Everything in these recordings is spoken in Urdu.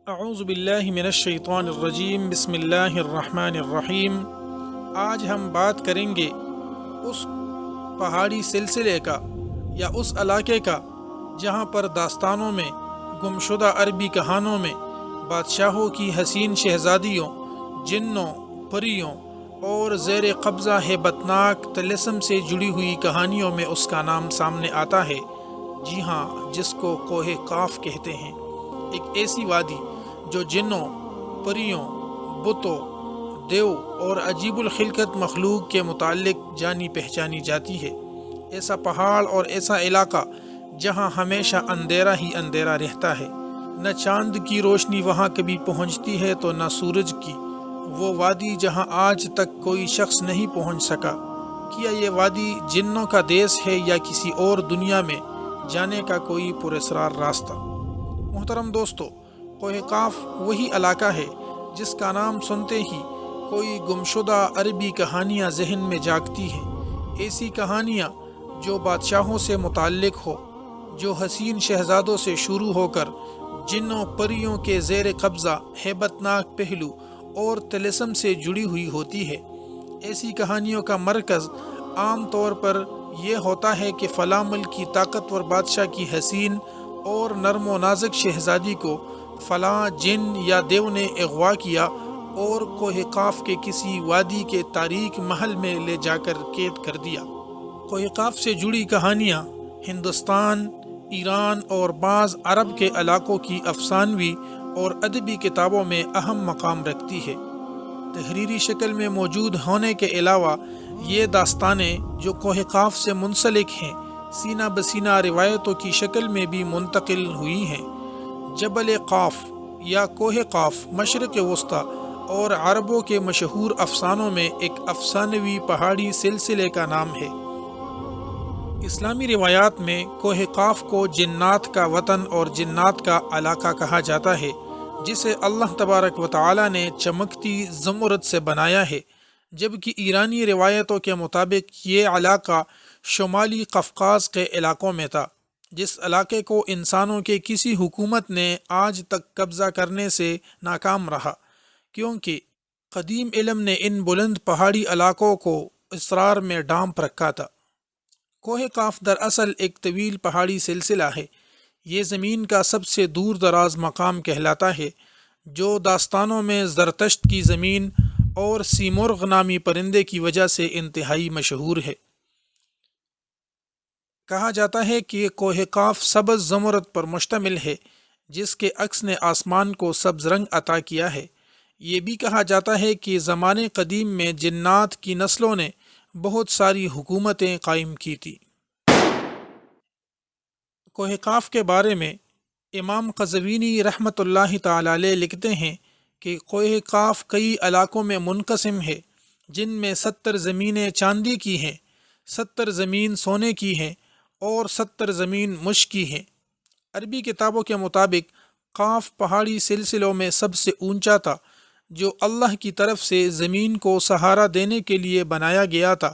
اعوذ باللہ من الشیطان الرجیم بسم اللہ الرحمن الرحیم۔ آج ہم بات کریں گے اس پہاڑی سلسلے کا یا اس علاقے کا جہاں پر داستانوں میں، گمشدہ عربی کہانوں میں بادشاہوں کی حسین شہزادیوں، جنوں، پریوں اور زیر قبضہ ہیبتناک طلسم سے جڑی ہوئی کہانیوں میں اس کا نام سامنے آتا ہے۔ جی ہاں، جس کو کوہ قاف کہتے ہیں، ایک ایسی وادی جو جنوں، پریوں، بتوں، دیو اور عجیب الخلقت مخلوق کے متعلق جانی پہچانی جاتی ہے۔ ایسا پہاڑ اور ایسا علاقہ جہاں ہمیشہ اندھیرا ہی اندھیرا رہتا ہے، نہ چاند کی روشنی وہاں کبھی پہنچتی ہے تو نہ سورج کی۔ وہ وادی جہاں آج تک کوئی شخص نہیں پہنچ سکا۔ کیا یہ وادی جنوں کا دیس ہے یا کسی اور دنیا میں جانے کا کوئی پراسرار راستہ؟ محترم دوستو، کوہ قاف وہی علاقہ ہے جس کا نام سنتے ہی کوئی گمشدہ عربی کہانیاں ذہن میں جاگتی ہیں۔ ایسی کہانیاں جو بادشاہوں سے متعلق ہو، جو حسین شہزادوں سے شروع ہو کر جنوں پریوں کے زیر قبضہ ہیبتناک پہلو اور طلسم سے جڑی ہوئی ہوتی ہے۔ ایسی کہانیوں کا مرکز عام طور پر یہ ہوتا ہے کہ فلاں ملک کی طاقتور بادشاہ کی حسین اور نرم و نازک شہزادی کو فلاں جن یا دیو نے اغوا کیا اور کوہ قاف کے کسی وادی کے تاریک محل میں لے جا کر قید کر دیا۔ کوہ قاف سے جڑی کہانیاں ہندوستان، ایران اور بعض عرب کے علاقوں کی افسانوی اور ادبی کتابوں میں اہم مقام رکھتی ہے۔ تحریری شکل میں موجود ہونے کے علاوہ یہ داستانیں جو کوہ قاف سے منسلک ہیں، سینہ بسینہ روایتوں کی شکل میں بھی منتقل ہوئی ہیں۔ جبل قاف یا کوہ قاف مشرق وسطی اور عربوں کے مشہور افسانوں میں ایک افسانوی پہاڑی سلسلے کا نام ہے۔ اسلامی روایات میں کوہ قاف کو جنات کا وطن اور جنات کا علاقہ کہا جاتا ہے، جسے اللہ تبارک و تعالی نے چمکتی زمرد سے بنایا ہے، جبکہ ایرانی روایتوں کے مطابق یہ علاقہ شمالی قفقاز کے علاقوں میں تھا، جس علاقے کو انسانوں کے کسی حکومت نے آج تک قبضہ کرنے سے ناکام رہا، کیونکہ قدیم علم نے ان بلند پہاڑی علاقوں کو اسرار میں ڈانپ رکھا تھا۔ کوہ قاف دراصل ایک طویل پہاڑی سلسلہ ہے۔ یہ زمین کا سب سے دور دراز مقام کہلاتا ہے، جو داستانوں میں زرتشت کی زمین اور سیمرغ نامی پرندے کی وجہ سے انتہائی مشہور ہے۔ کہا جاتا ہے کہ کوہ قاف سبز زمرد پر مشتمل ہے، جس کے عکس نے آسمان کو سبز رنگ عطا کیا ہے۔ یہ بھی کہا جاتا ہے کہ زمانے قدیم میں جنات کی نسلوں نے بہت ساری حکومتیں قائم کی تھی۔ کوہ قاف کے بارے میں امام قزوینی رحمۃ اللہ تعالی علیہ لکھتے ہیں کہ کوہ قاف کئی علاقوں میں منقسم ہے، جن میں 70 زمینیں چاندی کی ہیں، 70 زمین سونے کی ہیں اور 70 زمین مشک کی ہیں۔ عربی کتابوں کے مطابق قاف پہاڑی سلسلوں میں سب سے اونچا تھا، جو اللہ کی طرف سے زمین کو سہارا دینے کے لیے بنایا گیا تھا۔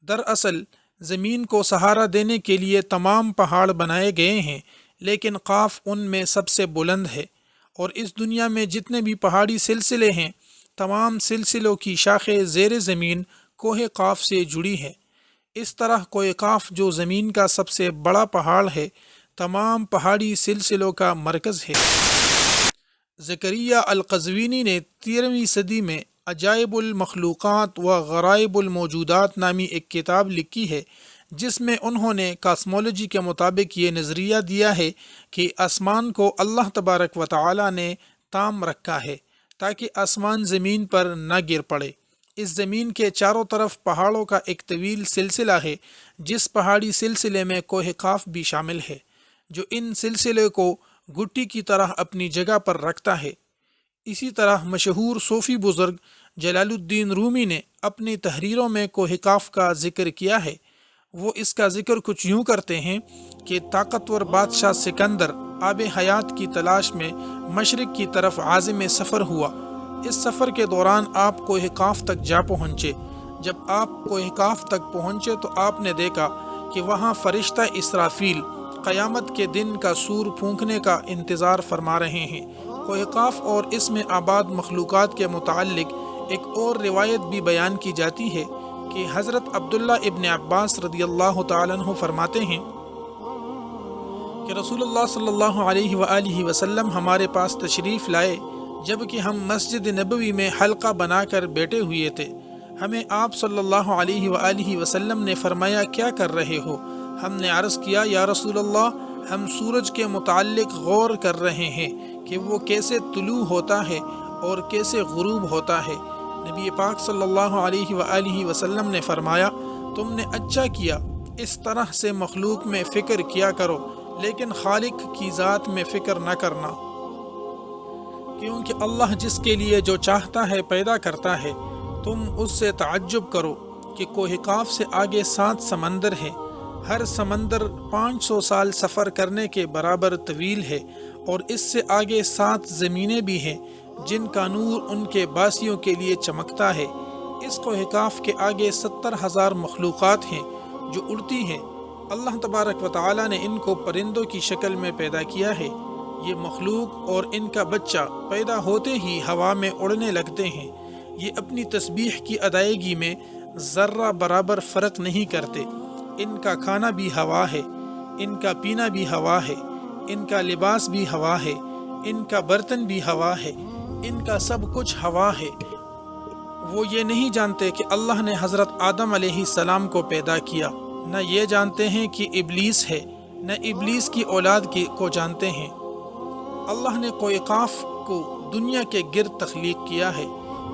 دراصل زمین کو سہارا دینے کے لیے تمام پہاڑ بنائے گئے ہیں، لیکن قاف ان میں سب سے بلند ہے، اور اس دنیا میں جتنے بھی پہاڑی سلسلے ہیں، تمام سلسلوں کی شاخیں زیر زمین کوہ قاف سے جڑی ہیں۔ اس طرح کوہ قاف جو زمین کا سب سے بڑا پہاڑ ہے، تمام پہاڑی سلسلوں کا مرکز ہے۔ زکریا القزوینی نے 13ویں صدی میں عجائب المخلوقات و غرائب الموجودات نامی ایک کتاب لکھی ہے، جس میں انہوں نے کاسمولوجی کے مطابق یہ نظریہ دیا ہے کہ آسمان کو اللہ تبارک و تعالی نے تام رکھا ہے تاکہ آسمان زمین پر نہ گر پڑے۔ اس زمین کے چاروں طرف پہاڑوں کا ایک طویل سلسلہ ہے، جس پہاڑی سلسلے میں کوہ قاف بھی شامل ہے، جو ان سلسلے کو گٹی کی طرح اپنی جگہ پر رکھتا ہے۔ اسی طرح مشہور صوفی بزرگ جلال الدین رومی نے اپنی تحریروں میں کوہ قاف کا ذکر کیا ہے۔ وہ اس کا ذکر کچھ یوں کرتے ہیں کہ طاقتور بادشاہ سکندر آب حیات کی تلاش میں مشرق کی طرف عازم سفر ہوا۔ اس سفر کے دوران آپ کوہ قاف تک جا پہنچے۔ جب آپ کوہ قاف تک پہنچے تو آپ نے دیکھا کہ وہاں فرشتہ اسرافیل قیامت کے دن کا سور پھونکنے کا انتظار فرما رہے ہیں۔ کوہ قاف اور اس میں آباد مخلوقات کے متعلق ایک اور روایت بھی بیان کی جاتی ہے کہ حضرت عبداللہ ابن عباس رضی اللہ تعالیٰ عنہ فرماتے ہیں کہ رسول اللہ صلی اللہ علیہ وآلہ وسلم ہمارے پاس تشریف لائے جبکہ ہم مسجد نبوی میں حلقہ بنا کر بیٹھے ہوئے تھے۔ ہمیں آپ صلی اللہ علیہ وآلہ وسلم نے فرمایا کیا کر رہے ہو؟ ہم نے عرض کیا یا رسول اللہ ہم سورج کے متعلق غور کر رہے ہیں کہ وہ کیسے طلوع ہوتا ہے اور کیسے غروب ہوتا ہے۔ نبی پاک صلی اللہ علیہ وآلہ وسلم نے فرمایا تم نے اچھا کیا، اس طرح سے مخلوق میں فکر کیا کرو لیکن خالق کی ذات میں فکر نہ کرنا، کیونکہ اللہ جس کے لیے جو چاہتا ہے پیدا کرتا ہے۔ تم اس سے تعجب کرو کہ کوہ قاف سے آگے 7 سمندر ہیں، ہر سمندر 500 سال سفر کرنے کے برابر طویل ہے، اور اس سے آگے 7 زمینیں بھی ہیں جن کا نور ان کے باسیوں کے لیے چمکتا ہے۔ اس کوہ قاف کے آگے 70,000 مخلوقات ہیں جو اڑتی ہیں۔ اللہ تبارک و تعالی نے ان کو پرندوں کی شکل میں پیدا کیا ہے۔ یہ مخلوق اور ان کا بچہ پیدا ہوتے ہی ہوا میں اڑنے لگتے ہیں۔ یہ اپنی تسبیح کی ادائیگی میں ذرہ برابر فرق نہیں کرتے۔ ان کا کھانا بھی ہوا ہے، ان کا پینا بھی ہوا ہے، ان کا لباس بھی ہوا ہے، ان کا برتن بھی ہوا ہے، ان کا سب کچھ ہوا ہے۔ وہ یہ نہیں جانتے کہ اللہ نے حضرت آدم علیہ السلام کو پیدا کیا، نہ یہ جانتے ہیں کہ ابلیس ہے، نہ ابلیس کی اولاد کو جانتے ہیں۔ اللہ نے کوہ قاف کو دنیا کے گرد تخلیق کیا ہے۔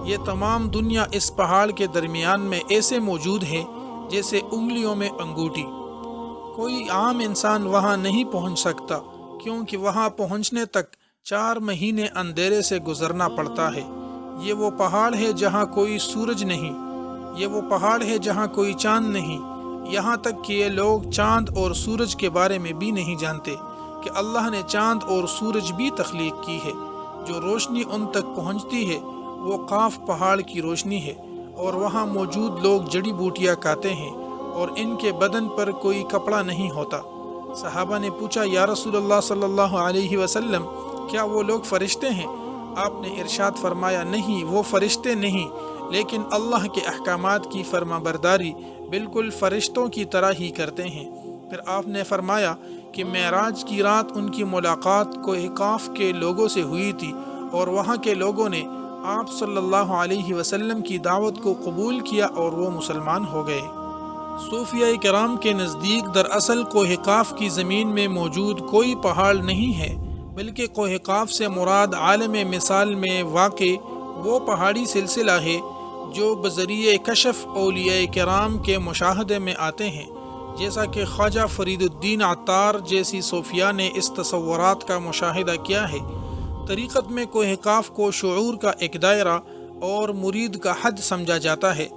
یہ تمام دنیا اس پہاڑ کے درمیان میں ایسے موجود ہے جیسے انگلیوں میں انگوٹھی۔ کوئی عام انسان وہاں نہیں پہنچ سکتا کیونکہ وہاں پہنچنے تک 4 مہینے اندھیرے سے گزرنا پڑتا ہے۔ یہ وہ پہاڑ ہے جہاں کوئی سورج نہیں، یہ وہ پہاڑ ہے جہاں کوئی چاند نہیں، یہاں تک کہ یہ لوگ چاند اور سورج کے بارے میں بھی نہیں جانتے کہ اللہ نے چاند اور سورج بھی تخلیق کی ہے۔ جو روشنی ان تک پہنچتی ہے وہ قاف پہاڑ کی روشنی ہے، اور وہاں موجود لوگ جڑی بوٹیاں کھاتے ہیں اور ان کے بدن پر کوئی کپڑا نہیں ہوتا۔ صحابہ نے پوچھا یا رسول اللہ صلی اللہ علیہ وسلم کیا وہ لوگ فرشتے ہیں؟ آپ نے ارشاد فرمایا نہیں، وہ فرشتے نہیں، لیکن اللہ کے احکامات کی فرما برداری بالکل فرشتوں کی طرح ہی کرتے ہیں۔ پھر آپ نے فرمایا کہ معراج کی رات ان کی ملاقات کوہ قاف کے لوگوں سے ہوئی تھی، اور وہاں کے لوگوں نے آپ صلی اللہ علیہ وسلم کی دعوت کو قبول کیا اور وہ مسلمان ہو گئے۔ صوفیہ کرام کے نزدیک دراصل کوہ قاف کی زمین میں موجود کوئی پہاڑ نہیں ہے، بلکہ کوہ قاف سے مراد عالم مثال میں واقع وہ پہاڑی سلسلہ ہے جو بذریعہ کشف اولیاء کرام کے مشاہدے میں آتے ہیں، جیسا کہ خواجہ فرید الدین عطار جیسی صوفیاء نے اس تصورات کا مشاہدہ کیا ہے۔ طریقت میں کوہ قاف کو شعور کا ایک دائرہ اور مرید کا حد سمجھا جاتا ہے،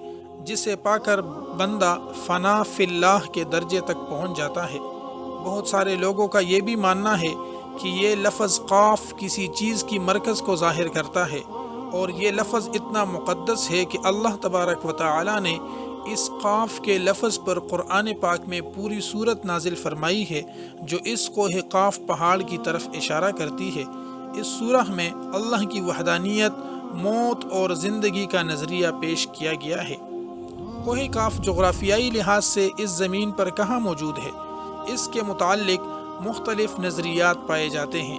جسے پا کر بندہ فنا فی اللہ کے درجے تک پہنچ جاتا ہے۔ بہت سارے لوگوں کا یہ بھی ماننا ہے کہ یہ لفظ قاف کسی چیز کی مرکز کو ظاہر کرتا ہے، اور یہ لفظ اتنا مقدس ہے کہ اللہ تبارک و تعالی نے اس قاف کے لفظ پر قرآن پاک میں پوری سورت نازل فرمائی ہے جو اس کوہ قاف پہاڑ کی طرف اشارہ کرتی ہے۔ اس سورہ میں اللہ کی وحدانیت، موت اور زندگی کا نظریہ پیش کیا گیا ہے۔ کوہ قاف جغرافیائی لحاظ سے اس زمین پر کہاں موجود ہے، اس کے متعلق مختلف نظریات پائے جاتے ہیں۔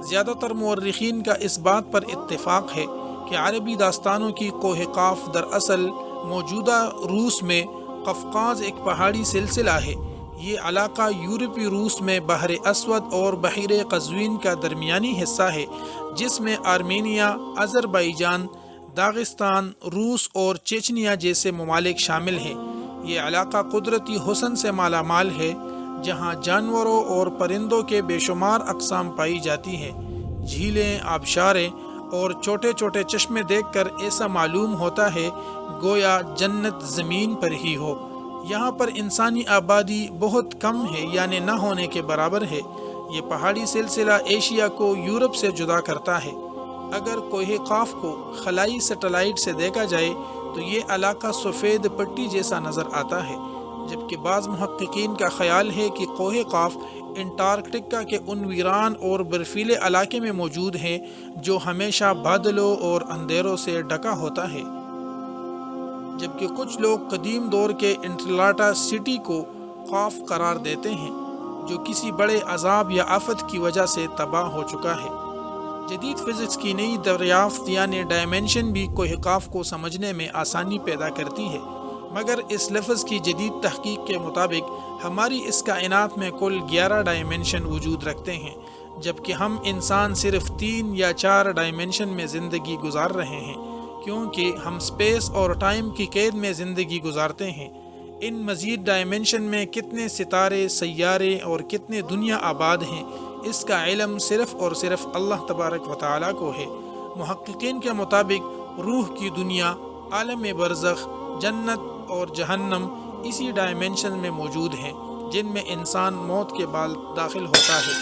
زیادہ تر مورخین کا اس بات پر اتفاق ہے کہ عربی داستانوں کی کوہ قاف دراصل موجودہ روس میں قفقاز ایک پہاڑی سلسلہ ہے۔ یہ علاقہ یورپی روس میں بحر اسود اور بحیر قزوین کا درمیانی حصہ ہے، جس میں آرمینیا، آذربائیجان، داغستان، روس اور چیچنیا جیسے ممالک شامل ہیں۔ یہ علاقہ قدرتی حسن سے مالا مال ہے، جہاں جانوروں اور پرندوں کے بے شمار اقسام پائی جاتی ہیں۔ جھیلیں، آبشاریں اور چھوٹے چھوٹے چشمے دیکھ کر ایسا معلوم ہوتا ہے گویا جنت زمین پر ہی ہو۔ یہاں پر انسانی آبادی بہت کم ہے، یعنی نہ ہونے کے برابر ہے۔ یہ پہاڑی سلسلہ ایشیا کو یورپ سے جدا کرتا ہے۔ اگر کوہ قاف کو خلائی سیٹلائٹ سے دیکھا جائے تو یہ علاقہ سفید پٹی جیسا نظر آتا ہے، جبکہ بعض محققین کا خیال ہے کہ کوہ قاف انٹارکٹیکا کے ان ویران اور برفیلے علاقے میں موجود ہیں جو ہمیشہ بادلوں اور اندھیروں سے ڈھکا ہوتا ہے، جبکہ کچھ لوگ قدیم دور کے انٹلاٹا سٹی کو خوف قرار دیتے ہیں جو کسی بڑے عذاب یا آفت کی وجہ سے تباہ ہو چکا ہے۔ جدید فزکس کی نئی دریافت یعنی ڈائمینشن بھی کوہ قاف کو سمجھنے میں آسانی پیدا کرتی ہے، مگر اس لفظ کی جدید تحقیق کے مطابق ہماری اس کائنات میں کل 11 ڈائمینشن وجود رکھتے ہیں، جبکہ ہم انسان صرف 3 یا 4 ڈائمینشن میں زندگی گزار رہے ہیں، کیونکہ ہم سپیس اور ٹائم کی قید میں زندگی گزارتے ہیں۔ ان مزید ڈائمینشن میں کتنے ستارے، سیارے اور کتنے دنیا آباد ہیں، اس کا علم صرف اور صرف اللہ تبارک و تعالیٰ کو ہے۔ محققین کے مطابق روح کی دنیا، عالم برزخ، جنت اور جہنم اسی ڈائمینشن میں موجود ہیں جن میں انسان موت کے بعد داخل ہوتا ہے۔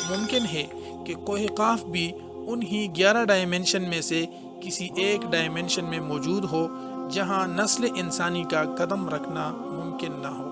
ممکن ہے کہ کوہ قاف بھی انہی 11 ڈائمینشن میں سے کسی ایک ڈائمینشن میں موجود ہو جہاں نسل انسانی کا قدم رکھنا ممکن نہ ہو۔